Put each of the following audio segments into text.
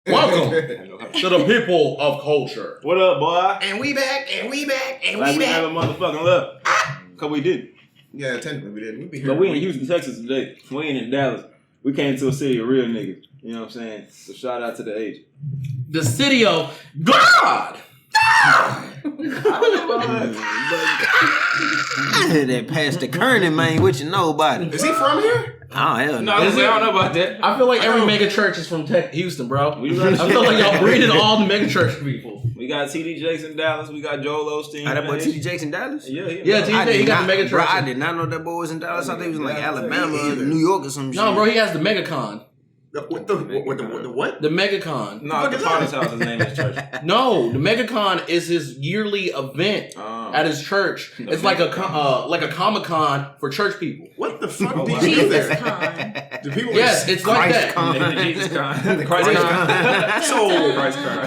Welcome to the people of culture. What up, boy? And we back. We have a motherfucking love. Cause we did. Yeah, technically we did. We be here. But we in Houston, Texas today. We ain't in Dallas. We came to a city of real niggas. You know what I'm saying? So shout out to the age. The city of God. That Pastor Kernan, man, what you know about it? Is he from here? Oh, hell no. I don't know about that. I feel like every mega church is from Houston, bro. I feel like y'all breeding all the mega church people. We got TD Jakes in Dallas. We got Joel Osteen. That boy TD Jakes in Dallas? Yeah, TD, he got the mega church. Bro, I did not know that boy was in Dallas. I thought he was in like Alabama or New York or some shit. No, bro, he has the MegaCon. The what? The MegaCon. No, the Potter's house. His name is church. No, the MegaCon is his yearly event at his church. It's like a Comic-Con for church people. What the fuck do you do Jesus there? Con. Do people Yes, it's like that. Jesus Con. The Christ Con. So Christ Con.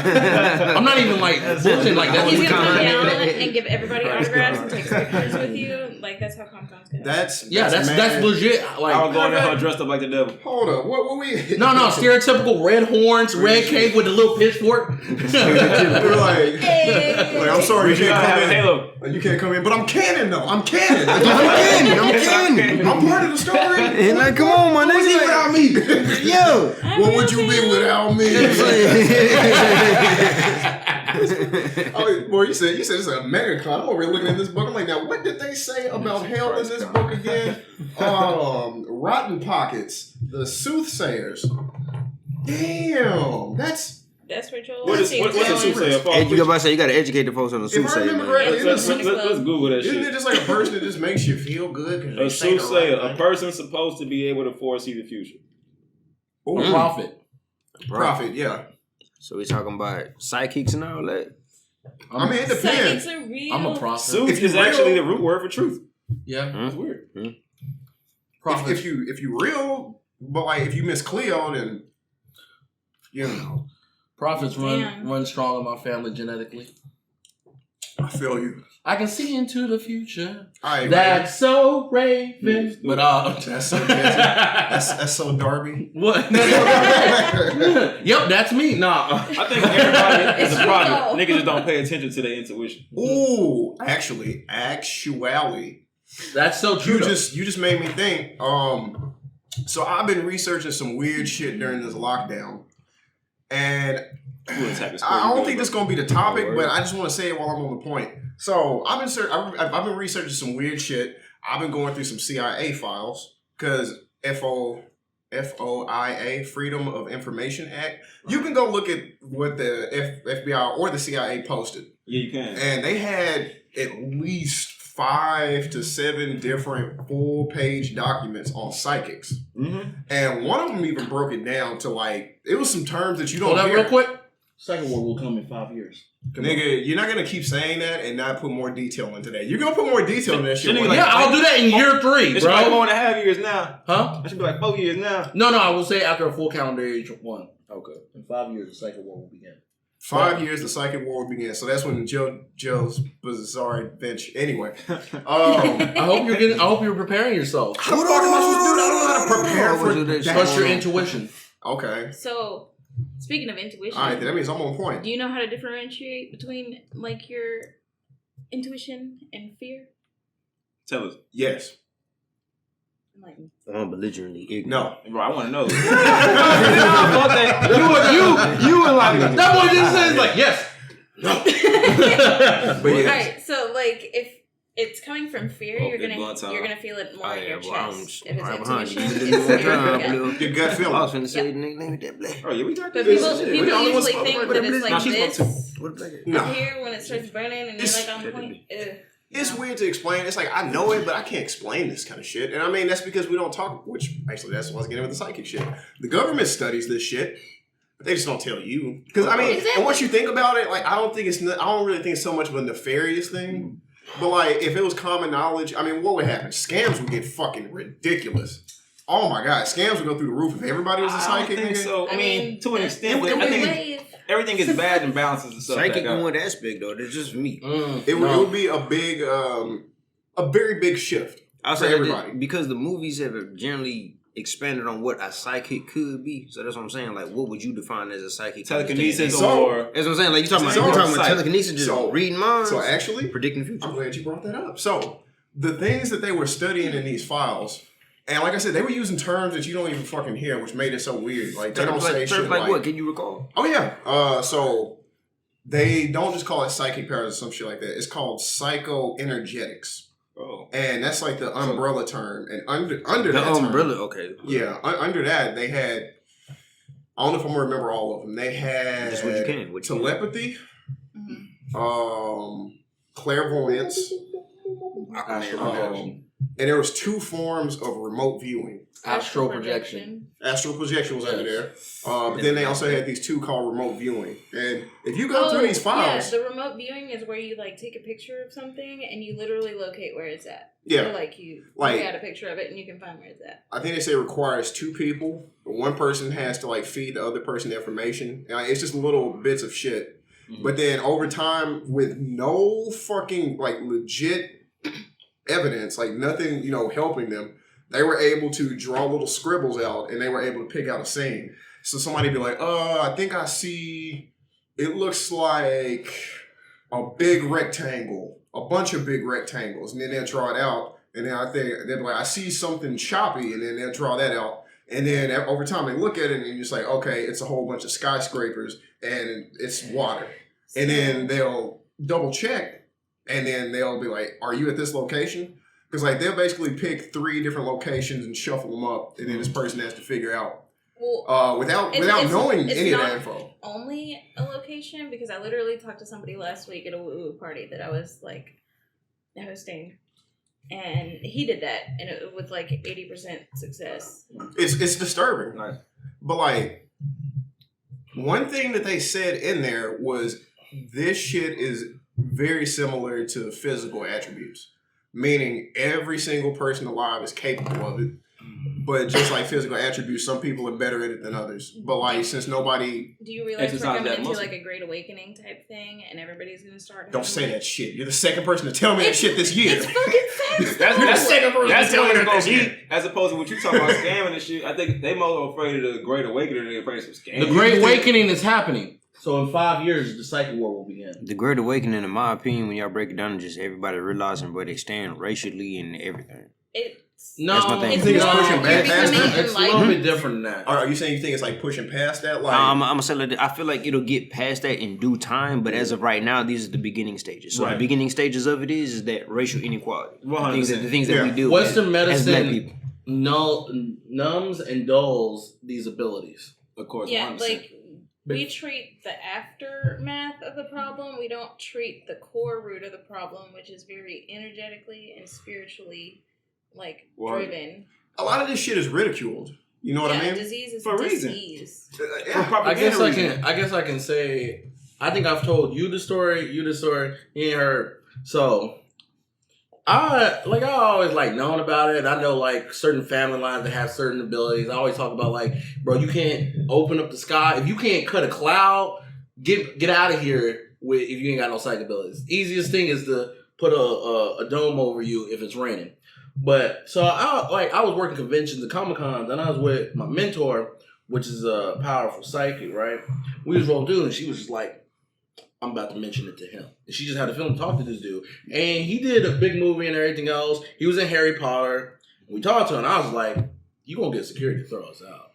I'm not even like bullshitting like that. He's gonna come down and give everybody autographs and take pictures with you. Like that's how Comic-Con's go. that's legit. Like I was going there dressed up like the devil. Hold up. What we? no, stereotypical red horns, red cape with the little pitchfork. We're like, I'm sorry, you can't come in. Halo. You can't come in, but I'm canon though. I'm canon. I'm canon. I'm part of the story. And like, come on, my What was he nigga. without me? Yo. What would you be without me? Oh, boy, you said it's a MegaCon. I'm over here looking at this book. I'm like, now what did they say about hell in this book again? Rotten Pockets, the Soothsayers. Damn, that's what Joel What's a soothsayer? You about to say you got to educate the folks on the if I soothsayer, remember man. correctly, Let's Google that isn't it shit. just like a person that just makes you feel good? A soothsayer, a person supposed to be able to foresee the future. A prophet. Prophet, yeah. So we talking about psychics and all that? I mean, it depends. Psychics are real. I'm a prophet. Sooth is actually the root word for truth. Yeah, That's weird. prophet. If you real, but like if you miss Cleo, then you know. Prophets run strong in my family genetically. I feel you. I can see into the future. All right, That's so Raven. But that's so that's so Darby. what? Yep, that's me. Nah. I think everybody is a It's prophet. real. Niggas just don't pay attention to their intuition. Ooh, actuality. That's so true. You just made me think. So I've been researching some weird shit during this lockdown, and I don't think this is gonna be the topic, but I just want to say it while I'm on the point. So I've been researching some weird shit. I've been going through some CIA files because FOIA, Freedom of Information Act. You can go look at what the FBI or the CIA posted. Yeah, you can. And they had at least 5 to 7 different full-page documents on psychics. Mm-hmm. And one of them even broke it down to like, it was some terms that you don't Hold up hear. real quick. Second war will come in 5 years. Nigga, you're not going to keep saying that and not put more detail into that. You're going to put more detail in that shit. Shouldn't Like, Yeah, I'll do that in year 3, It should be like bro. 4.5 years now. Huh? It should be like 4 years now. No, I will say after a full calendar age 1. Okay. In 5 years, the second war will begin. 5 years, the psychic war began. So that's when Joe's bizarre adventure. Anyway, I hope you're preparing yourself. how the fuck am I supposed to do that? I don't know how to prepare for that. Trust your intuition. Okay. So, speaking of intuition, All right, that means I'm on point. do you know how to differentiate between like your intuition and fear? Tell us. Yes. Like, I'm belligerently ignorant. No. Bro, I want to know. Fuck that. You were like... That boy just says like, yes. But all yes. right, so like if it's coming from fear, Oh, you're big blunt time. gonna feel it more in your chest. If it's right behind intuition, you. it's in your gut. Your gut I feeling. was finna say, nigga, name me that black. Oh, yeah, we got But this. people We the only ones usually think smoking. that it's Nah, like she smoked this What black? No. up here when it starts burning and It's- you're like on point. It's weird to explain. It's like, I know it, but I can't explain this kind of shit. And I mean, that's because we don't talk, which actually that's why I was getting with the psychic shit. The government studies this shit, but they just don't tell you. Because I mean, Exactly. and once you think about it, like, I don't really think it's so much of a nefarious thing. But like, if it was common knowledge, I mean, what would happen? Scams would get fucking ridiculous. Oh my God, scams would go through the roof if everybody was a I psychic. don't think nigga. so. I mean, to an extent, but I think everything is bad and balances itself Psychic back in out. one aspect though. That's just me. It would be a big, a very big shift I'll for say everybody. because the movies have generally expanded on what a psychic could be. So that's what I'm saying. Like, what would you define as a psychic? Telekinesis So- or... That's what I'm saying. Like, you So- talking about telekinesis, just so- reading minds, So actually, predicting the future. I'm glad you brought that up. So the things that they were studying in these files, and like I said, they were using terms that you don't even fucking hear, which made it so weird. Like they don't say shit like what? Can you recall? Oh yeah. So they don't just call it psychic powers or some shit like that. It's called psychoenergetics. Oh. And that's like the umbrella term. And under The that umbrella, term, okay. yeah, under that they had, I don't know if I'm gonna remember all of them. They had Just what you can. What you telepathy, Mm-hmm. clairvoyance, Astral and there was 2 forms of remote viewing. Astral projection. Astral projection was under there. But then they also had these 2 called remote viewing. And if you go through these files, Yeah, the remote viewing is where you like take a picture of something and you literally locate where it's at. yeah, Or, like you Like- look at a picture of it and you can find where it's at. I think they say it requires 2 people. One person has to like feed the other person the information. And, like, it's just little bits of shit. But then over time, with no fucking like legit evidence, like nothing, helping them, they were able to draw little scribbles out and they were able to pick out a scene. So somebody be like, I think I see, it looks like a big rectangle, a bunch of big rectangles. And then they'll draw it out. And then they'll be like, I see something choppy. And then they'll draw that out. And then over time they look at it and you're just like, okay, it's a whole bunch of skyscrapers and it's water. And then they'll double check and then they'll be like, are you at this location? Because like they'll basically pick 3 different locations and shuffle them up, and then this person has to figure out without knowing any of that info. Only a location, because I literally talked to somebody last week at a woo-woo party that I was like hosting, and he did that, and it was like 80% success. It's disturbing. Nice. But like one thing that they said in there was this shit is very similar to physical attributes. Meaning every single person alive is capable of it. But just like physical attributes, some people are better at it than others. But like since nobody... Do you realize we're Exercise coming that into muscle. like a great awakening type thing and everybody's going to start... Don't say that shit. You're the second person to tell me that shit this year. It's fucking facts. That's second person that's to tell me what that it's this gonna year. be, as opposed to what you talking about scamming and shit. I think they more afraid of the Great Awakening than they're afraid of some scamming. The Great Awakening is happening. So in 5 years, the Psychic War will begin. The Great Awakening, in my opinion, when y'all break it down, is just everybody realizing where they stand racially and everything. No, That's my thing. You think it's pushing back you're past becoming that? It's a little bit different than that. Are you saying you think it's like pushing past that? Like I'm gonna say like this. I feel like it'll get past that in due time, but as of right now, these are the beginning stages. So Right. the beginning stages of it is that racial inequality. 100%. The things that Yeah. we do Western as black medicine people. numbs and dulls these abilities. Of course, Yeah, 100%. like we treat the aftermath of the problem. We don't treat the core root of the problem, which is very energetically and spiritually like Word. driven. a lot of this shit is ridiculed. You know what I mean? Disease is For a reason. disease. Yeah. I guess I can say. I think I've told you the story. You ain't heard. So, I always like known about it. I know like certain family lines that have certain abilities. I always talk about like, bro, you can't open up the sky if you can't cut a cloud. Get out of here with if you ain't got no psychic abilities. Easiest thing is to put a dome over you if it's raining. But so I was working conventions and Comic Cons, and I was with my mentor, which is a powerful psychic, right? We was rolling through, and she was just like, I'm about to mention it to him. And she just had a feeling to talk to this dude. And he did a big movie and everything else. He was in Harry Potter. We talked to him, and I was like, you gonna get security to throw us out.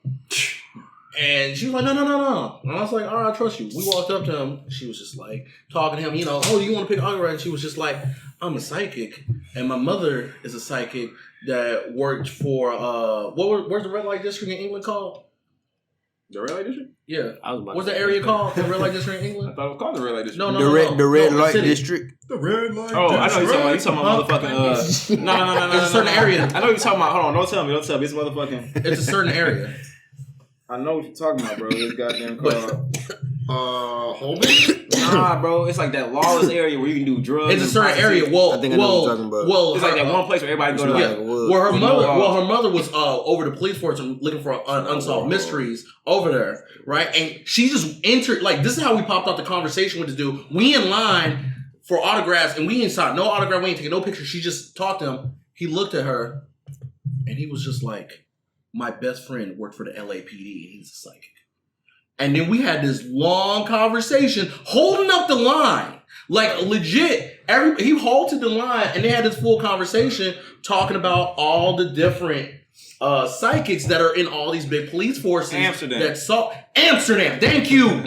And she was like, no. And I was like, all right, I trust you. We walked up to him. She was just like, talking to him, oh, you want to pick autograph? And she was just like, I'm a psychic. And my mother is a psychic that worked for, where's the red light district in England called? The red light district? Yeah. I was about What's to the say area that. called? The red light district in I England? thought it was called the red light district. No. The red No, light city. district. The red light. Oh, I know you're talking about. You're talking about Huh? motherfucking. No. It's a certain area. I know you're talking about. Hold on, don't tell me. It's motherfucking. It's a certain area. I know what you're talking about, bro. This goddamn called. Holman? Nah, bro. It's like that lawless area where you can do drugs. It's a and certain prostitute. area. Well, I think I know what you're talking about. Well, It's like that one place where everybody go to. Yeah. Like, Well, with no laws. her mother was over the police force and looking for unsolved mysteries over there, right? And she just entered. Like, this is how we popped out the conversation with this dude. We in line for autographs, and we inside no autograph. We ain't taking no picture. She just talked to him. He looked at her, and he was just like, my best friend worked for the LAPD and he's a psychic. And then we had this long conversation holding up the line. Like legit, he halted the line and they had this full conversation talking about all the different psychics that are in all these big police forces. Amsterdam. Thank you.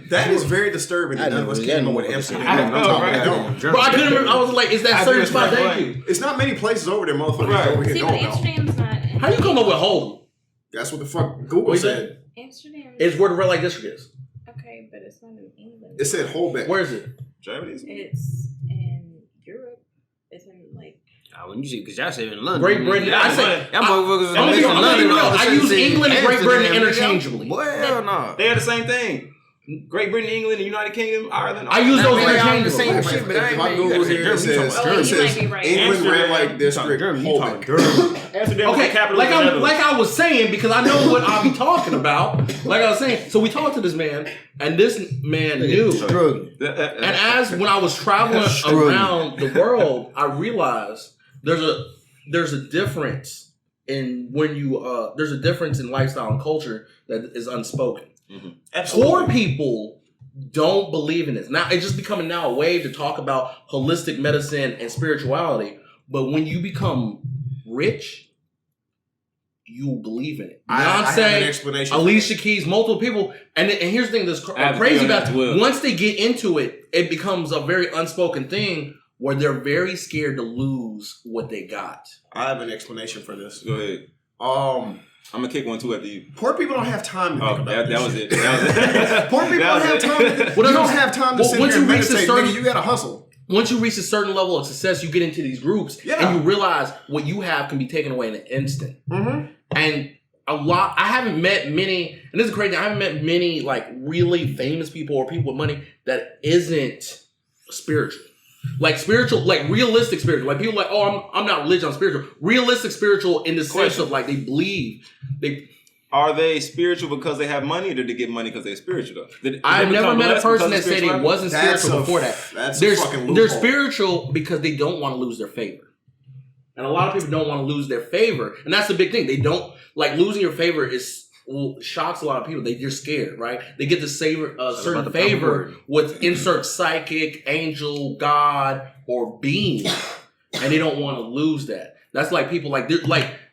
That is very disturbing. None of us came up with Amsterdam. Bro, I couldn't remember. I was like, is that certain spot? Thank you. It's not many places over there, motherfuckers. Over here See, but Amsterdam's not. How you come up with Holden? That's what the fuck Google said. Amsterdam. It's where the red light district is. Okay, but it's not in England. It said Holbeck. Where is it? Germany. It's in Europe. It's in like. When you say, because y'all said in London. Great Britain. I said, y'all motherfuckers in London. I use England and Great Britain interchangeably. Well, no. They are the same thing. Great Britain, England, the United Kingdom, Ireland. I use those interchangeably. The same shit, but I ain't Google here. It says England red light district. Holbeck. Okay, like I was saying, because I know what I'll be talking about. Like I was saying, so we talked to this man, and this man knew. And as when I was traveling around the world, I realized there's a difference in when you there's a difference in lifestyle and culture that is unspoken. Absolutely. Poor people don't believe in this. Now it's just becoming now a wave to talk about holistic medicine and spirituality. But when you become rich, you believe in it. Beyonce, Alicia Keys, multiple people. And here's the thing that's crazy about it. Once they get into it, it becomes a very unspoken thing where they're very scared to lose what they got. I have an explanation for this. Go ahead. I'm gonna kick one too after you. Poor people don't have time to think about that was it. Poor people don't have time. You don't have time to sit here and meditate. Nigga, you gotta hustle. Once you reach a certain level of success, you get into these groups and you realize what you have can be taken away in an instant. Mm-hmm. And I haven't met many, and this is crazy, I haven't met many like really famous people or people with money that isn't spiritual. Like spiritual, like realistic spiritual. Like people like, oh, I'm not religious, I'm spiritual. Realistic spiritual in the sense of like they believe. Are they spiritual because they have money, or did they get money because they're spiritual? I've never met a person that said they wasn't spiritual before that. They're spiritual because they don't want to lose their favor. And a lot of people don't want to lose their favor. And that's the big thing. They don't, like losing your favor shocks a lot of people. They're scared, right? They get to savor certain favor with insert psychic, angel, God, or being. And they don't want to lose that. That's like people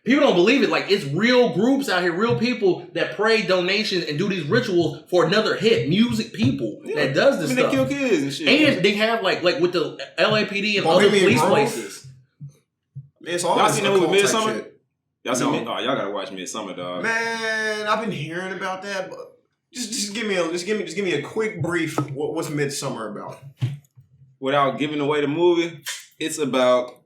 people don't believe it. Like it's real groups out here, real people that pray donations and do these rituals for another hit. Music people that does this stuff. They kill kids and shit. And they have like with the LAPD and other police places. It's all y'all seen that movie Midsummer? Shit. Y'all seen y'all gotta watch Midsummer, dog. Man, I've been hearing about that, but just give me a quick brief. What's Midsummer about? Without giving away the movie, it's about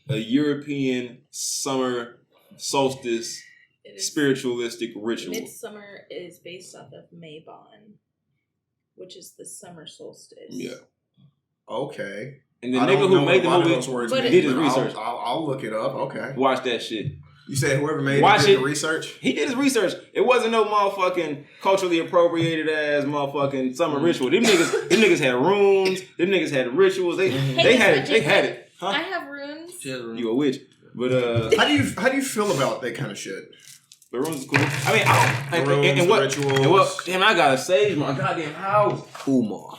a European summer solstice spiritualistic ritual. Midsummer is based off of Mabon, which is the summer solstice. Yeah. Okay. And the nigga who made the movie did his research. I'll look it up. Okay. Watch that shit. You said whoever made it did the research? He did his research. It wasn't no motherfucking culturally appropriated ass motherfucking summer ritual. Them niggas had runes. Them niggas had rituals. They had it. Huh? I have runes. You a witch. But how do you feel about that kind of shit? The runes is cool. I mean, rituals. Damn, I gotta save my goddamn house. Kumar.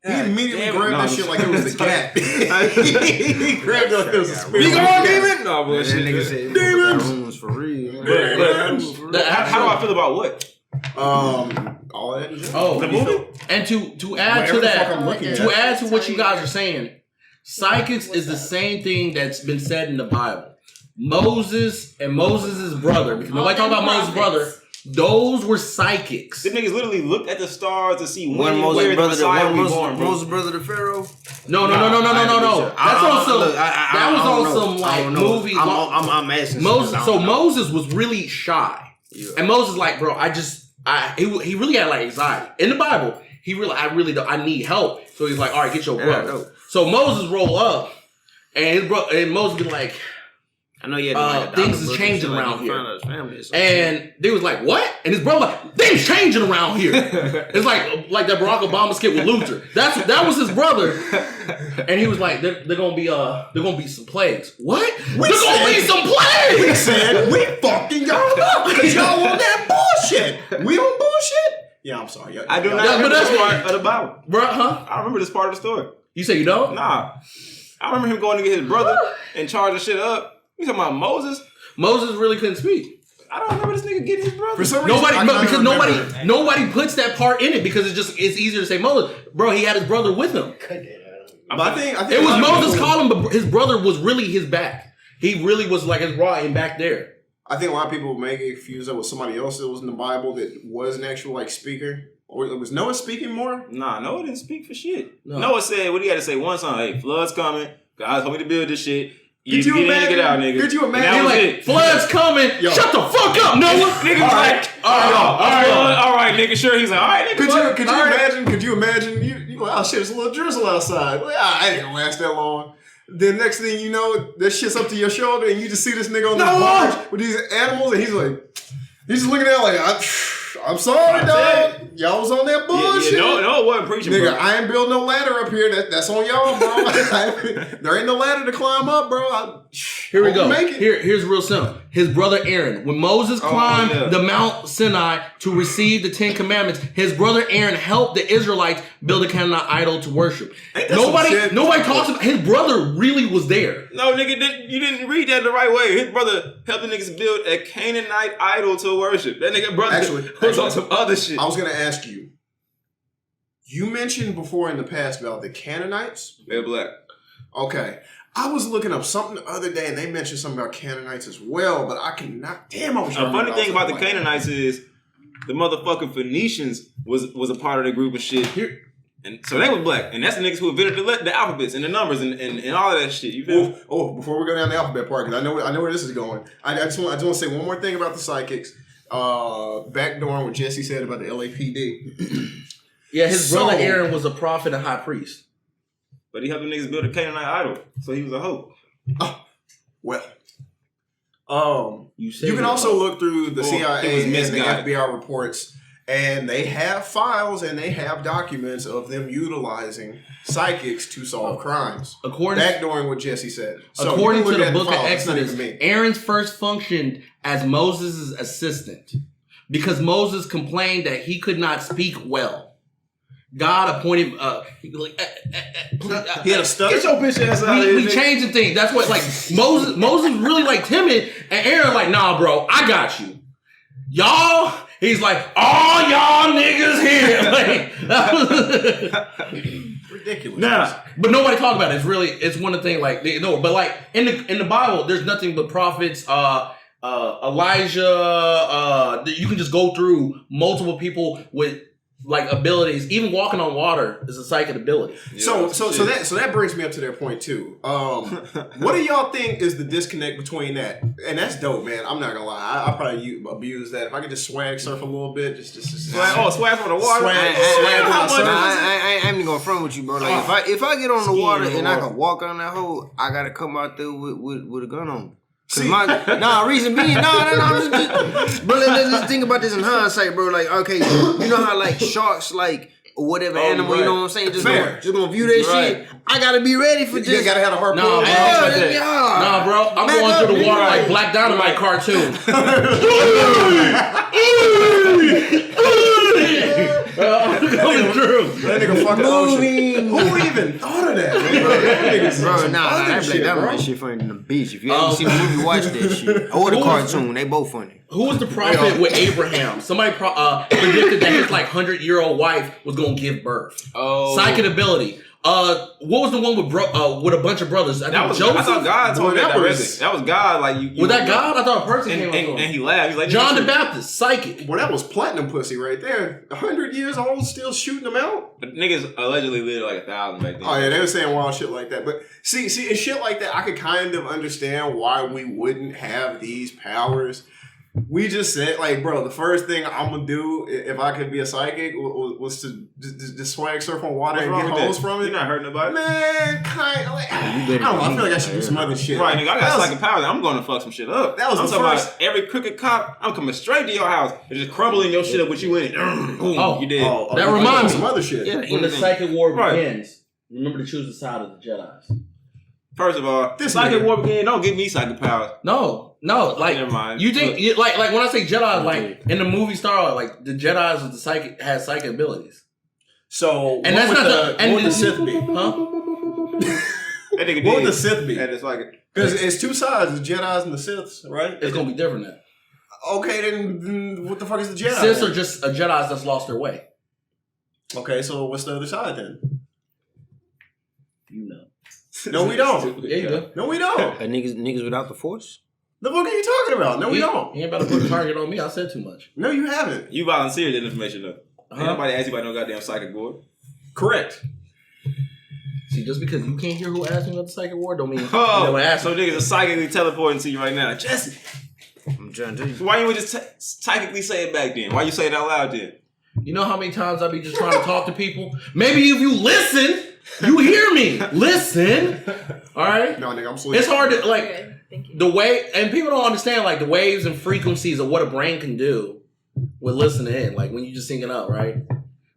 He immediately grabbed that shit like it was the cat. He grabbed it like it was a spirit. You going demon? No, bullshit. That nigga said demons for real. But how do I feel about what? All of that. Oh, the movie. And to add to that, to add to what you guys are saying, psychics is the same thing that's been said in the Bible. Moses and Moses' brother, because nobody talk about Moses' brother. Those were psychics. The niggas literally looked at the stars to see when and where the Messiah would be born. Moses' brother to Pharaoh? No. That's on some. That was on some like movie. I'm asking. Moses was really shy, and Moses like, bro, he really had like anxiety in the Bible. I need help. So he's like, all right, get your brother. So Moses roll up, and Moses be like, I know you had things is changing around here. And they was like, what? And his brother like, things changing around here. It's like that Barack Obama skit with Luther. That was his brother. And he was like, they're gonna be some plagues. What? There's gonna be some plagues! We said we fucking y'all up because y'all on that bullshit. We on bullshit? Yeah, I'm sorry. I do not remember this part of the Bible. Bro, huh? I remember this part of the story. You say you don't? Nah. I remember him going to get his brother and charging shit up. You talking about Moses? Moses really couldn't speak. I don't remember this nigga getting his brother. For some reason, nobody puts that part in it because it's easier to say Moses. Bro, he had his brother with him. But I think it was Moses calling, but his brother was really his back. He really was like his right back there. I think a lot of people may get confused that with somebody else that was in the Bible that was an actual like speaker. Or was Noah speaking more? Nah, Noah didn't speak for shit. No. Noah said what he had to say one song. Hey, flood's coming. God told me to build this shit. Could you imagine? Get out, nigga. Could you imagine? Like, flood's coming. Yo. Shut the fuck up, Noah. Nigga was like, all right, nigga. Sure, he's like, all right, nigga. Could you imagine? You like, oh shit, it's a little drizzle outside. Well, I ain't gonna last that long. Then next thing you know, that shit's up to your shoulder, and you just see this nigga on the barge with these animals, and he's just looking at it like, I'm sorry, dog. Y'all was on that bullshit. No, it wasn't preaching, nigga, bro. I ain't build no ladder up here. That's on y'all, bro. There ain't no ladder to climb up, bro. Here we go. Here's real simple. His brother Aaron, when Moses climbed the Mount Sinai to receive the 10 Commandments, his brother Aaron helped the Israelites build a Canaanite idol to worship. Nobody talks about his brother really was there. No, nigga, you didn't read that the right way. His brother helped the niggas build a Canaanite idol to worship. That nigga brother was on some other shit. I was gonna ask you. You mentioned before in the past about the Canaanites. They're black. Okay. I was looking up something the other day, and they mentioned something about Canaanites as well, but I cannot. Damn, I was trying to funny thing about the Canaanites is the motherfucking Phoenicians was a part of the group of shit. And so they were black, and that's the niggas who invented the alphabets and the numbers and all of that shit. You feel? Oh, before we go down the alphabet part, because I know where this is going. I just want to say one more thing about the psychics. Backdooring what Jesse said about the LAPD. Yeah, his brother Aaron was a prophet and high priest. But he helped the niggas build a Canaanite idol, so he was a hoe. Oh, well. You can also look through the CIA and the FBI reports, and they have files and they have documents of them utilizing psychics to solve crimes. Backdooring what Jesse said. So according to the book of Exodus, Aaron's first functioned as Moses' assistant because Moses complained that he could not speak well. God appointed. He had a stutter. Get your bitch ass out of here. We changing things. That's what Moses really like timid, and Aaron like, nah, bro, I got you. Y'all, he's like, all y'all niggas here. Ridiculous. Nah, but nobody talk about it. It's one of the things like but like in the Bible, there's nothing but prophets. Elijah. You can just go through multiple people with like abilities. Even walking on water is a psychic ability. So that brings me up to their point too. What do y'all think is the disconnect between that? And that's dope, man. I'm not gonna lie. I probably abuse that. If I could just swag surf a little bit, just swag on the water. I ain't even gonna front with you, bro. Like if I get on the water and I can walk on that hole, I gotta come out there with a gun on. Reason being, bro, let's think about this in hindsight, bro. Like, okay, you know how like sharks, like whatever animal, you know what I'm saying, just gonna view that shit. I gotta be ready for this. You gotta have a harpoon. Nah, bro, I'm going through the water like Black Dynamite cartoon. That nigga fucking ocean. Who even thought of that? Bro, that Black Dynamite shit funny than the beach. If you haven't seen the movie, watch that shit. Or the cartoon, they both funny. Who was the prophet with Abraham? Somebody predicted that his like 100-year-old wife was gonna give birth. Psychic ability. What was the one with a bunch of brothers? I thought God told that directly. That was God. Like you. Was that God? I thought a person came up and he laughed. He's like John the Baptist, psychic. Well, that was platinum pussy right there. 100 years old, still shooting them out. But niggas allegedly lived like 1,000 back then. Oh yeah, they were saying wild shit like that. But see, and shit like that, I could kind of understand why we wouldn't have these powers. We just said, like, bro, the first thing I'm gonna do if I could be a psychic was to just swag surf on water and get hoes from it. You're not hurting nobody. Man, kind of like, I don't know. I feel like I should do some other shit. Right, nigga, I got psychic powers. I'm going to fuck some shit up. That was I'm the talking first. about every crooked cop. I'm coming straight to your house and just crumbling your shit up with you in it. Boom, you did. That reminds me. Some other shit. Yeah, When the psychic war Right. begins, remember to choose the side of the Jedi's. First of all, This psychic nigga. war begin. Don't give me psychic powers. No, like Never mind. you think like when I say Jedi, like in the movie Star Wars, like the Jedi's with the psychic has psychic abilities. So, And what that's would not what would the Sith be? Huh? That nigga What would did. the Sith be? That is like Because it's two sides, the Jedi's and the Siths, right? It's gonna be different then. Okay, then what the fuck is the Jedi? Siths then? are just a Jedi's that's lost their way. Okay, so what's the other side then? You know. No, we don't. Yeah, you do. No, we don't. niggas without the force. The fuck are you talking about? No, we don't. You ain't about to put a target on me. I said too much. No, you haven't. you volunteered that information though. Ain't Huh? nobody asked you about no goddamn psychic board. Correct. See, just because you can't hear who asked me about the psychic war, don't mean you Oh, never asked so me. niggas are psychically teleporting to you right now. Jesse, I'm trying to tell you. why you would just psychically say it back then? Why you say it out loud then? You know how many times I be just trying to talk to people? Maybe if you listen, you hear me. Listen. All right? No, nigga, I'm sleeping. It's hard to, like, Okay, thank you. the way, and people don't understand, like, the waves and frequencies of what a brain can do with listening in. Like, when you just syncing up, right?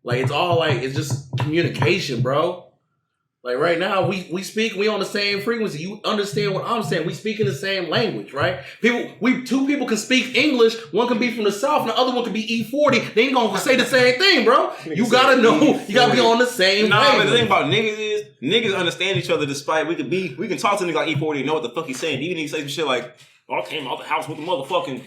Like, it's all, like, it's just communication, bro. Like, right now, we speak, we on the same frequency. You understand what I'm saying. We speak in the same language, right? Two people can speak English. One can be from the South, and the other one can be E40. They ain't gonna say the same thing, bro. You gotta know, you gotta be on the same Nah, but the thing wavelength. about niggas is niggas understand each other despite we can talk to niggas like E40 and know what the fuck he's saying. Even if he say some shit like, "Oh, I came out the house with the motherfucking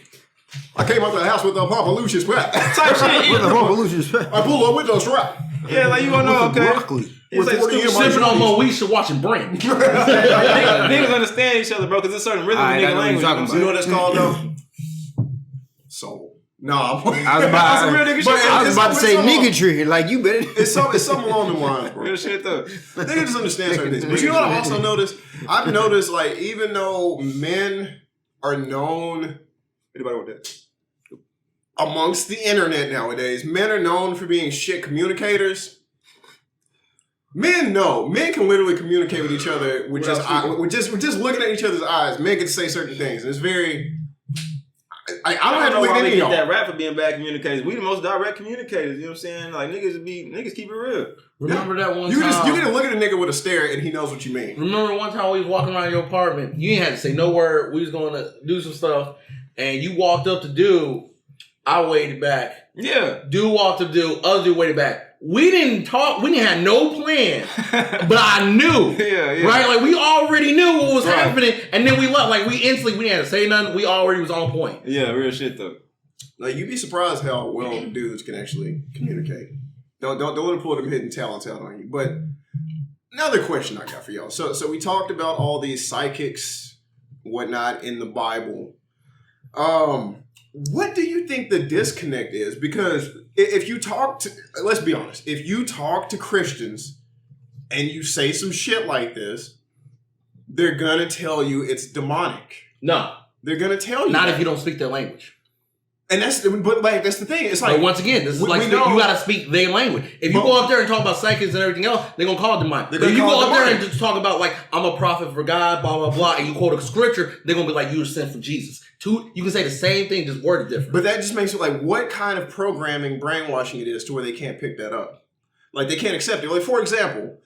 I came out the house with a Papa Lucius strap. type shit." With the Yeah, revolution's I pulled a window strap. yeah, like you gonna know, okay. broccoli. It's like 40 stupid in my shit. Sipping on Moesha watching Brent. Niggas understand each other, bro, because there's certain rhythm Alright, in I nigga know what language. you're talking You know what that's called though? Soul. Nah, I was about, Some real nigga shit. I was about to say something- niggatry. Like you better. It's something along the lines, bro. Real shit though. They just understand certain things. But you know what I also noticed? I've noticed, like, even though men are known, anybody want that? Amongst the internet nowadays, men are known for being shit communicators. Men can literally communicate with each other with just looking at each other's eyes. Men can say certain things, and it's very. I don't have to look why at we any of get that y'all. rap for being bad communicators. We the most direct communicators. You know what I'm saying? Like niggas keep it real. Remember that one You time? get to look at a nigga with a stare, and he knows what you mean. Remember one time we was walking around your apartment? You ain't had to say no word. We was going to do some stuff, and you walked up to dude. I waited back. Yeah. Dude walked up to dude. Other dude waited back. We didn't talk. We didn't have no plan, but I knew. Yeah. Right? Like, we already knew what was Right. happening, and then we left. Like, we didn't have to say nothing. We already was on point. Yeah, real shit though. Like, you'd be surprised how well dudes can actually communicate. Don't want to pull them hidden talents out on you. But another question I got for y'all. So we talked about all these psychics, whatnot in the Bible. What do you think the disconnect is? Because if you talk to, let's be honest, if you talk to Christians and you say some shit like this, they're gonna tell you it's demonic. No, They're gonna tell you not that. if you don't speak their language. And that's the thing. It's like, But once again, this is we like know- you got to speak their language. If you But- go up there and talk about psychics and everything else, they're gonna call it demonic. They're But gonna if you call go it up there and demonic. just talk about like I'm a prophet for God, blah blah blah, and you quote a scripture, they're gonna be like you were sent from Jesus. You can say the same thing, just worded different. but that just makes it like, what kind of programming, brainwashing it is to where they can't pick that up? Like, they can't accept it. Like, for example,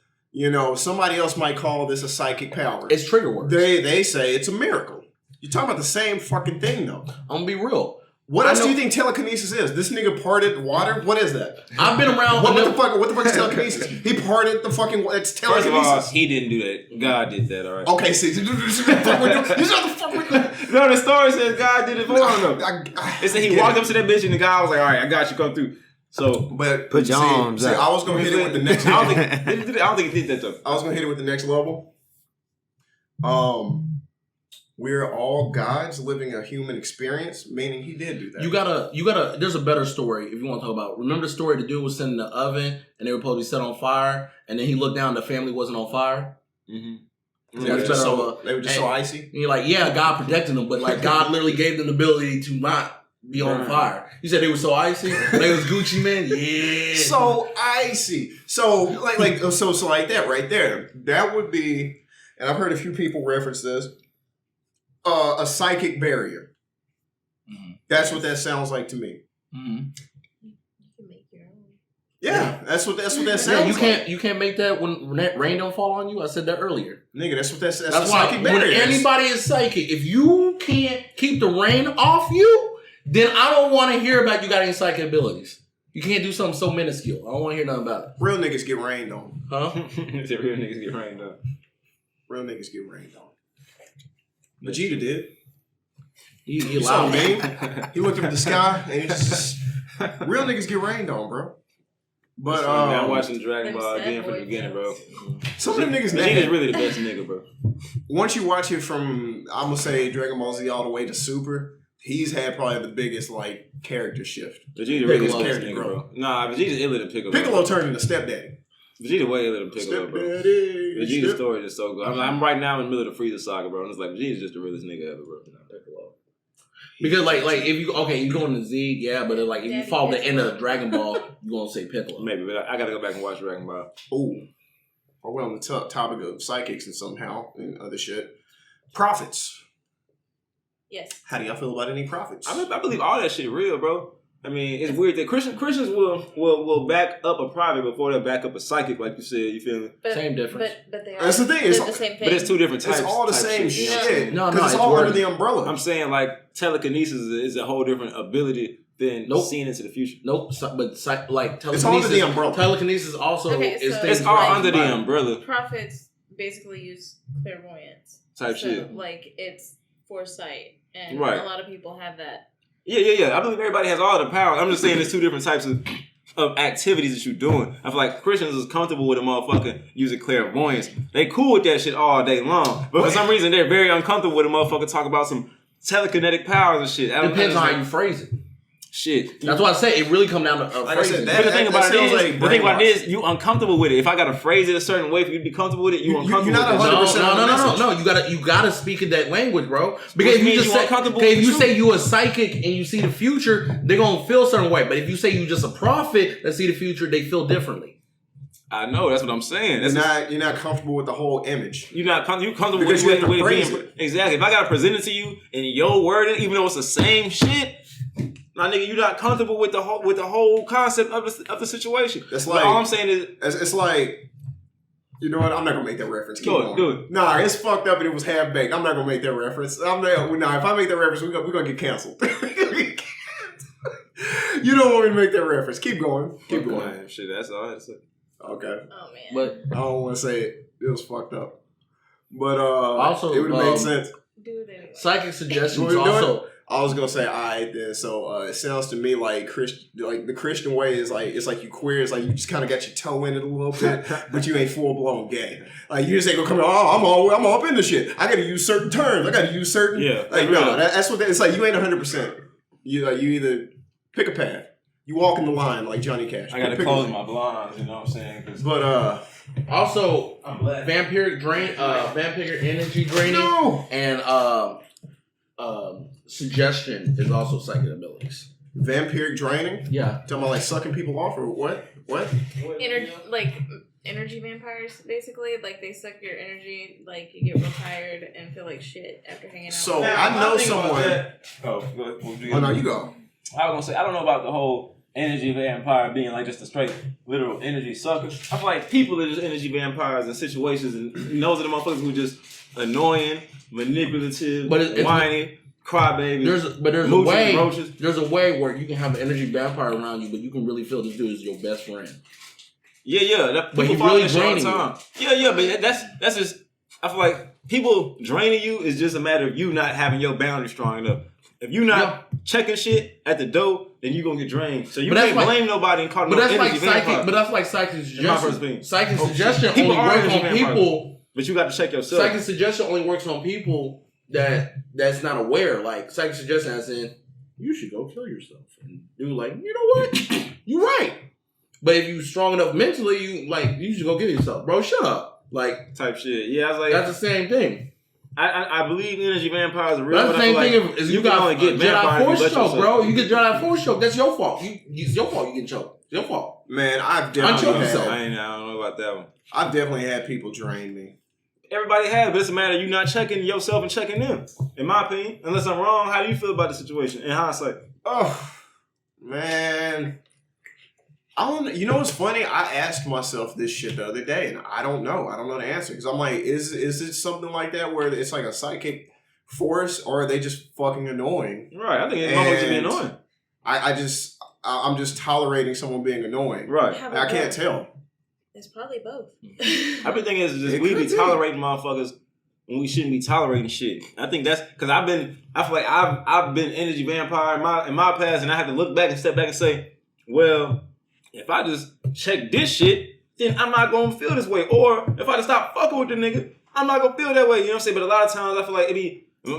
somebody else might call this a psychic power. It's trigger words. They say it's a miracle. You're talking about the same fucking thing, though. I'm gonna be real. What I else do know- you think telekinesis is? This nigga parted water? What is that? I've been around. What the fuck is telekinesis? He parted the fucking... It's First of all, telekinesis. he didn't do that. God did that, all right? Okay, see. This is what the fuck we doing. No, the story says God did it for him. I It said he walked up to that bitch and the guy was like, all right, I got you, come through. So, But Put your arms out. I was gonna hit it with the next. I don't think he did that though. I was gonna hit it with the next level. We're all gods living a human experience, meaning he did do that. You gotta. There's a better story if you want to talk about. Remember the story? The dude was sitting in the oven and they were supposed to be set on fire, and then he looked down. The family wasn't on fire. Mm-hmm. They were just so icy. And you're like, yeah, God protected them, but like God literally gave them the ability to not be on fire. You said they were so icy? They was Gucci man? Yeah. So icy. So like that right there. That would be, and I've heard a few people reference this, a psychic barrier. Mm-hmm. That's what that sounds like to me. Mm-hmm. Yeah, that's what that sounds like. You can't make that when that rain don't fall on you. I said that earlier. Nigga, that's what that's why psychic barrier. When anybody is psychic, if you can't keep the rain off you, then I don't want to hear about you got any psychic abilities. You can't do something so minuscule. I don't want to hear nothing about it. Real niggas get rained on. Huh? Real niggas get rained on. Real niggas get rained on. Vegeta did. He allowed me. He looked up at the sky and he just real niggas get rained on, bro. But I'm watching Dragon Ball again from the beginning, bro. Some of them niggas Vegeta's really the best nigga, bro. Once you watch it from, I'm gonna say Dragon Ball Z all the way to Super, he's had probably the biggest like character shift. Vegeta really is the best nigga, bro. Nah, Vegeta's iller than Piccolo. Piccolo turned into stepdaddy. Vegeta way iller than Piccolo, bro. Vegeta's story is so good. I'm right now in the middle of the Frieza saga, bro. And it's like Vegeta's just the realest nigga ever, bro. Because like if you go into Z, yeah, but like if you follow the end of Dragon Ball, you gonna say Piccolo. Maybe, but I gotta go back and watch Dragon Ball. Ooh. Or we're on the topic of psychics and somehow and other shit. Prophets. Yes. How do y'all feel about any prophets? I believe all that shit real, bro. I mean, it's weird that Christians will back up a prophet before they back up a psychic, like you said. You feel me? Same difference. But they are. That's the thing. It's the same thing. But it's two different types. It's all the same shit. No, it's all under the umbrella. I'm saying like telekinesis is a whole different ability than seeing into the future. Nope. But like telekinesis, it's all under the umbrella. Telekinesis also is it's all under the umbrella. Prophets basically use clairvoyance type shit. Like it's foresight, and a lot of people have that. Yeah. I believe everybody has all the power. I'm just saying there's two different types of activities that you're doing. I feel like Christians is comfortable with a motherfucker using clairvoyance. They cool with that shit all day long. But for some reason, they're very uncomfortable with a motherfucker talk about some telekinetic powers and shit. Depends on how you phrase it. Shit. That's why I say it really come down to like I said, but the thing about it is, you uncomfortable with it. If I gotta phrase it a certain way for you to be comfortable with it, you uncomfortable you're not with it. No. You gotta speak in that language, bro. Because if you just say, if you say you a psychic and you see the future, they're gonna feel a certain way. But if you say you just a prophet that see the future, they feel differently. I know, that's what I'm saying. You're not comfortable with the whole image. You're comfortable with it being exactly. If I gotta present it to you in your wording, even though it's the same shit. Nah, nigga, you're not comfortable with the whole concept of the situation. That's like all I'm saying is it's like, you know what? I'm not gonna make that reference. Do it. Nah, it's fucked up and it was half baked. I'm not gonna make that reference. If I make that reference, we're gonna get canceled. You don't want me to make that reference. Keep going. Keep going. Shit, that's all I had to say. Okay. Oh man. But I don't want to say it. It was fucked up. But also, it would have made sense. Do it anyway. Psychic suggestions also. I was gonna say, alright then. So it sounds to me like the Christian way is like it's like you queer. It's like you just kind of got your toe in it a little bit, but you ain't full blown gay. Like you just ain't gonna come. Oh, I'm all up in the shit. I gotta use certain terms. I gotta use certain. Yeah. Like no, that's what it's like. You ain't 100%. You either pick a path. You walk in the line like Johnny Cash. I gotta close my blinds. You know what I'm saying? But also vampiric energy draining and suggestion is also psychic abilities. Vampiric draining? Yeah. Talking about like sucking people off or what? Energy vampires, basically. Like they suck your energy, like you get real tired and feel like shit after hanging out. So I know someone. Oh no, you go. I was gonna say I don't know about the whole energy vampire being like just a straight literal energy sucker. I feel like people are just energy vampires in situations, and those are the motherfuckers who are just annoying, manipulative, whiny. Crybaby. There's a way where you can have an energy vampire around you, but you can really feel this dude is your best friend. Yeah. But he really draining you. Yeah, but that's just. I feel like people draining you is just a matter of you not having your boundaries strong enough. If you're not checking shit at the door, then you're gonna get drained. So you can't blame nobody and call no energy vampire. But that's like psychic suggestion. Psychic suggestion only works on people. But you got to check yourself. Psychic suggestion only works on people that's not aware. Like psychic suggestion as in you should go kill yourself, and dude like, you know what, you're right. But if you're strong enough mentally, you should go kill yourself, bro. Shut up. like type shit. Yeah, I was like, that's the same thing. I believe energy vampires are real. That's the same thing as you got only get Jedi Force choke, yourself. bro. You get Jedi Force choke. That's your fault. It's your fault. You get choked. It's your fault. Man, Unchoke definitely yourself. I don't know about that one. I've definitely had people drain me. Everybody has, but it's a matter of you not checking yourself and checking them. In my opinion, unless I'm wrong, how do you feel about the situation in hindsight? Oh, man. I don't. You know what's funny? I asked myself this shit the other day, and I don't know. I don't know the answer because I'm like, is it something like that where it's like a psychic force, or are they just fucking annoying? Right. I think it's almost to be annoying. I'm just tolerating someone being annoying. Right. I can't tell. It's probably both. I've been thinking we be tolerating motherfuckers when we shouldn't be tolerating shit. I think that's because I feel like I've been energy vampire in my past, and I have to look back and step back and say, well, if I just check this shit, then I'm not gonna feel this way. Or if I just stop fucking with the nigga, I'm not gonna feel that way. You know what I'm saying? But a lot of times I feel like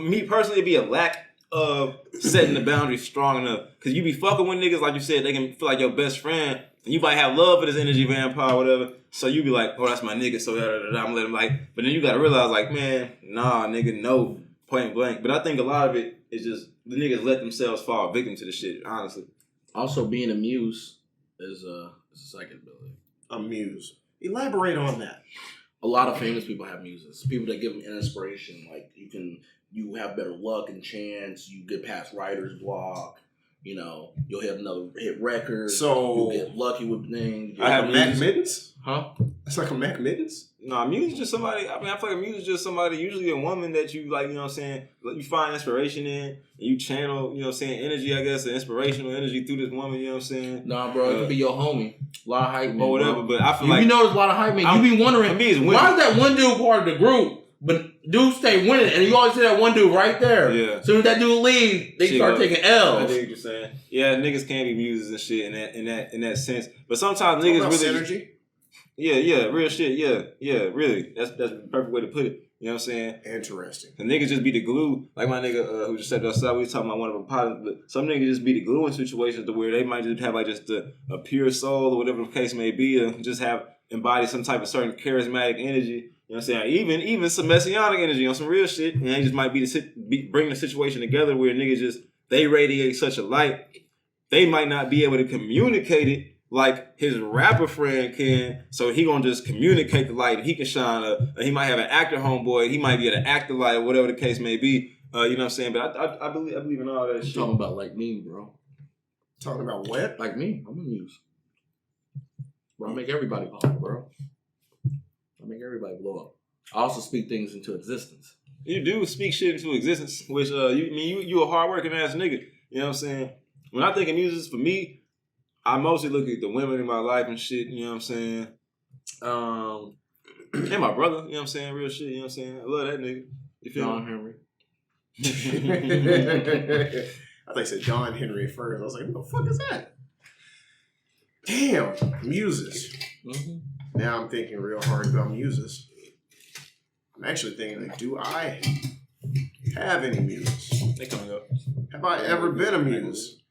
me personally, it'd be a lack of setting the boundaries strong enough. Cause you be fucking with niggas, like you said, they can feel like your best friend. And you might have love for this energy vampire or whatever. So you be like, oh, that's my nigga, so I'm gonna let him like. But then you gotta realize, like, man, nah, nigga, no, point blank. But I think a lot of it is just the niggas let themselves fall victim to the shit, honestly. Also, being a muse is a second ability. A muse. Elaborate on that. A lot of famous people have muses. People that give them inspiration. Like you have better luck and chance. You get past writer's block. You know, you'll hit another hit record. So you'll get lucky with things. I have Mac Mittens? Huh? It's like a Mac Mittens? Nah, muse is just somebody. I mean, I feel like a muse is just somebody, usually a woman that you like. You know what I'm saying? You find inspiration in, and you channel. You know what I'm saying? Energy, I guess, an inspirational energy through this woman. You know what I'm saying? Nah, bro, it could be your homie. A lot of hype man, or whatever. Bro. But I feel like you notice a lot of hype man. You be wondering, me, why is that one dude part of the group? But dudes stay winning, and you always see that one dude right there. Yeah. As soon as that dude leaves, they start taking L's. I know what you're saying. Yeah, niggas can be muses and shit in that sense. But sometimes niggas really synergy. Yeah, real shit. Yeah, really. That's the perfect way to put it. You know what I'm saying? Interesting. The niggas just be the glue. Like my nigga who just stepped outside, we was talking about one of our pilots, but some niggas just be the glue in situations to where they might just have like just a pure soul or whatever the case may be, or just have embodied some type of certain charismatic energy. You know what I'm saying? Even some messianic energy on some real shit. And they just might bring the situation together where niggas they radiate such a light. They might not be able to communicate it like his rapper friend can. So he gonna just communicate the light and he can shine up. He might have an actor homeboy. He might be able to act the light or whatever the case may be. You know what I'm saying? But I believe in all that shit. Talking about like me, bro. Talking about what? Like me. I'm a muse. Bro, I make everybody pop, bro. I make everybody blow up. I also speak things into existence. You do speak shit into existence, which you a hardworking ass nigga. You know what I'm saying? When I think of music, for me, I mostly look at the women in my life and shit. You know what I'm saying? And my brother. You know what I'm saying? Real shit. You know what I'm saying? I love that nigga. You feel John me? Henry. I thought you said John Henry at first. I was like, what the fuck is that? Damn, muses. Mm-hmm. Now I'm thinking real hard about muses. I'm actually thinking, like, do I have any muses? They coming up. Have I ever been a muse?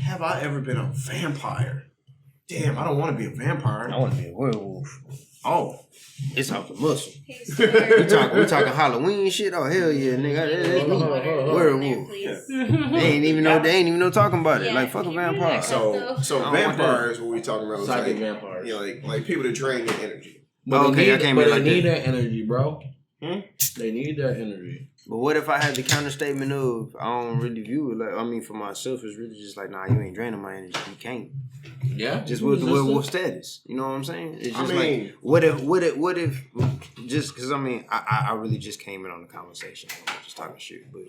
Have I ever been a vampire? Damn, I don't want to be a vampire. I want to be a werewolf. Oh. It's off the muscle. He's scared. We talking Halloween shit? Oh hell yeah, nigga. That's me. Werewolf. Please. They ain't even know talking about it. Yeah, like fuck a can you do vampire. that? So I don't vampires, what we talking about? Psychic Like, vampires. you know, like people that drain your energy. But Okay, I can't be like they need that. that energy, bro. They need that energy. But what if I had the counter statement of I don't really view it like, I mean for myself it's really just like, nah, you ain't draining my energy. You can't. Yeah. Just with the werewolf status. You know what I'm saying? It's just mean, like what if just because I mean I really just came in on the conversation. I'm just talking shit. But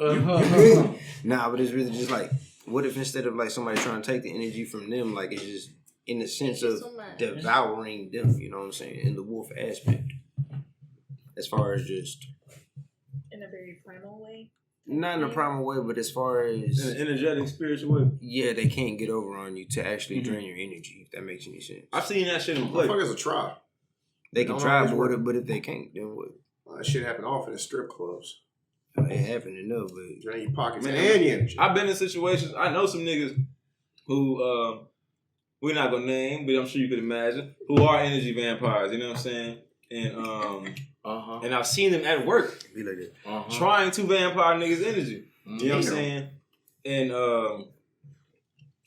nah, but it's really just like what if instead of like somebody trying to take the energy from them, like it's just in the sense of devouring them, you know what I'm saying? In the wolf aspect. As far as just In a very primal way. not in a primal way, but as far as In an energetic, spiritual way. yeah, they can't get over on you to actually drain your energy, if that makes any sense. I've seen that shit in play. motherfuckers will try. They can Don't try, always but if they can't, then what? That shit happen often at strip clubs. It happened enough, but Drain your pockets Man, and your energy. I've been in situations. I know some niggas who we're not gonna name, but I'm sure you could imagine who are energy vampires. You know what I'm saying? and I've seen them at work Be like that. trying to vampire niggas' energy. You know what I'm saying?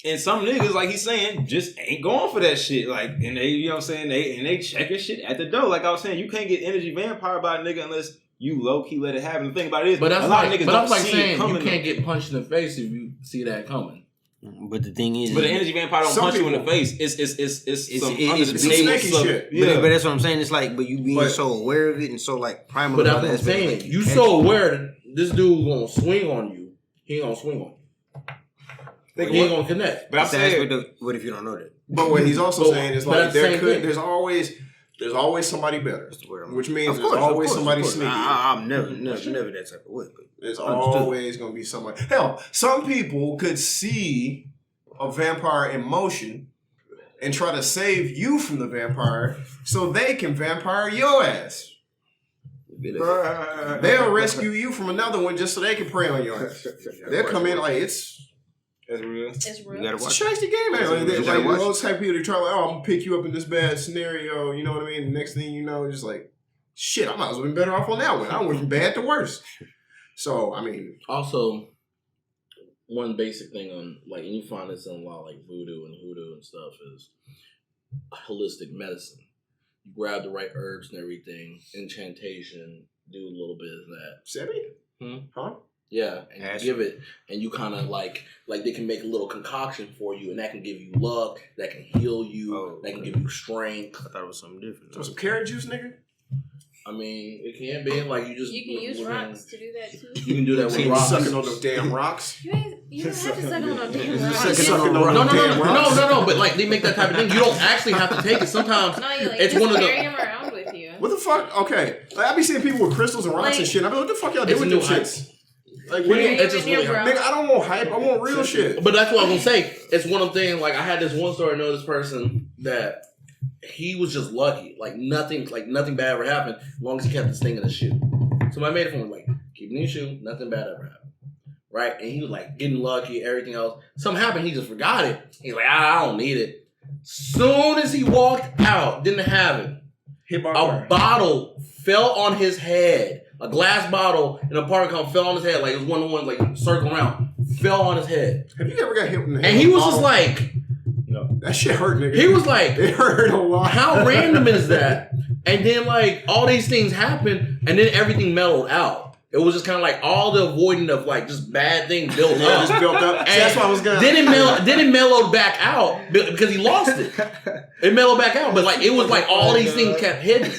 And some niggas, like he's saying, just ain't going for that shit. Like, and they, you know what I'm saying? They checking shit at the door. Like I was saying, you can't get energy vampired by a nigga unless you low key let it happen. The thing about it is, but that's a lot of like, niggas but don't I'm like see saying it coming. you can't get punched in the face if you see that coming. But the thing is, But the energy vampire don't punch you in the face. It's some under the some table sneaky stuff. shit. Yeah. but that's what I'm saying. It's like, but you being so aware of it and so like primal. But that's about what I'm that aspect, saying. like, You catch so aware that this dude gonna swing on you. He ain't gonna swing on you. He ain't gonna connect. But I'm It's the saying, aspect of, what if you don't know that? But what he's also saying is but like that's the same thing. there's always somebody better, which means Of there's course, always of course, somebody of course. sneaky. I'm never that type of way. But There's understood. always going to be somebody. Hell, some people could see a vampire in motion and try to save you from the vampire so they can vampire your ass. They'll rescue you from another one just so they can prey on your ass. They'll come in like it's real. It's real. You gotta a watch. shiesty game, man. Like, You gotta watch. those type of people, they try like, oh, I'm gonna pick you up in this bad scenario. You know what I mean? The next thing you know, it's just like, shit, I might as well been better off on that one. I went from bad to worse. So, I mean, Also, one basic thing on like, and you find this in a lot like voodoo and stuff is holistic medicine. You grab the right herbs and everything, incantation, do a little bit of that. Sebby? Huh? Yeah, and Ash. you give it, and you kind of like they can make a little concoction for you, and that can give you luck, that can heal you, that can give you strength. I thought it was something different. So some carrot juice, nigga? I mean, it can be like you just You can use rocks to do that too. You can do that with You rocks. sucking on those damn rocks? You don't have to suck on no damn rocks. Sucking on No, them damn rocks? no. But like they make that type of thing. You don't actually have to take it. Sometimes No, you like it's just one of the. carry them around with you. What the fuck? Okay. Like, I be seeing people with crystals and rocks and shit. I be like, what the fuck y'all It's doing a with them new shits? Like, what do you... It's just really Bro. Nigga, I don't want hype. I want real shit. But that's what I'm gonna say. It's one of them things. Like I had this one story. I know this person that he was just lucky. Like nothing bad ever happened as long as he kept this thing in his shoe. So I made it for him like keep it in your shoe. Nothing bad ever happened. Right? And he was like getting lucky. Everything else. Something happened. He just forgot it. He's like I don't need it. Soon as he walked out, didn't have it. Hit by A bottle fell on his head. A glass bottle in a park car fell on his head. Like it was one of the ones like circling around. Fell on his head. Have you ever got hit in the head? And he with a was just bottle? like, No. That shit hurt, nigga. he was like, It hurt a lot. how random is that? And then like all these things happened and then everything mellowed out. It was just kind of like all the avoiding of like just bad things built Yeah, up. just built up. See, that's why I was gonna. Then it mellowed back out because he lost it. It mellowed back out, but like it was like all these things kept hitting.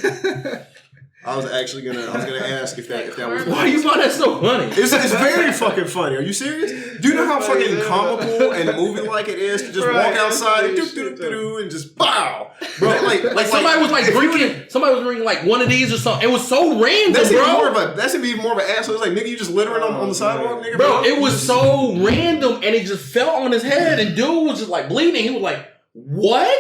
I was gonna ask if that was. Why you find that so funny? It's very fucking funny. Are you serious? Do you know how fucking comical and movie like it is to just walk outside and do and just bow, bro? Like somebody was like drinking. Somebody was drinking like one of these or something. It was so random, That's bro. That's even more of an asshole. It's like nigga, you just littering on the sidewalk, nigga. Bro, it was so random, and it just fell on his head, and dude was just like bleeding. He was like, "What?"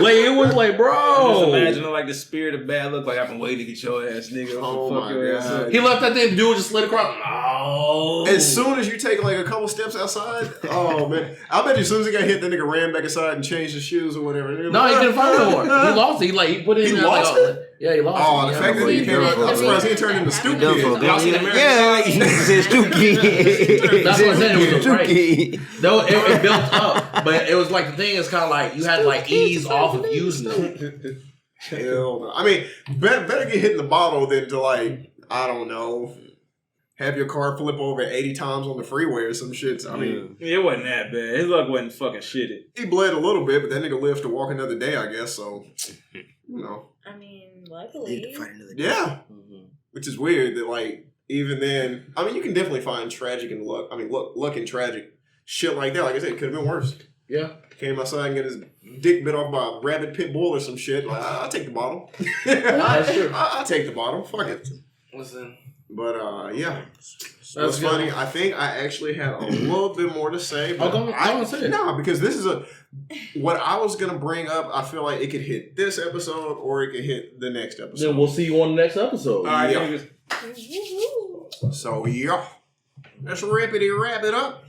Like it was like, Just bro. imagine like the spirit of bad luck. Like I've been waiting to get your ass, nigga. Oh Fuck my your ass God. up. He left that thing. Dude just slid across. No. As soon as you take like a couple steps outside, oh man, I bet you as soon as he got hit, that nigga ran back inside and changed his shoes or whatever. No, he couldn't find it no more. He lost it. He put it in He there. lost like, yeah, he lost Oh, it. the Yeah, fact that he came out, Yeah. I'm surprised he turned into Stu Done for a Kid. Y'all seen American Yeah, like you said, Stookie. That's what I said, it was a Stookie. Though it built up, but it was like the thing is kind of like you had to like ease off of using it. Hell no. I mean, better get hit in the bottle than to like, I don't know, have your car flip over 80 times on the freeway or some shit. So, I mean, It wasn't that bad. His luck wasn't fucking shitty. he bled a little bit, but that nigga lived to walk another day, I guess. So, you know, I mean, Need luckily. to fight another day. yeah. Which is weird that like even then, I mean, you can definitely find tragic and luck. I mean, luck and tragic shit like that. Like I said, it could have been worse. Yeah. Came outside and get his dick bit off by a rabid pit bull or some shit. Like, I'll take the bottle. That's true. I'll take the bottle. Fuck it. Listen. But yeah. That's What's good. funny, I think I actually had a little bit more to say. But Oh, go on, say it. No, because this is what I was going to bring up. I feel like it could hit this episode or it could hit the next episode. Then we'll see you on the next episode. All right, Yeah. niggas. Woo-hoo. So, yeah. Let's wrap it up.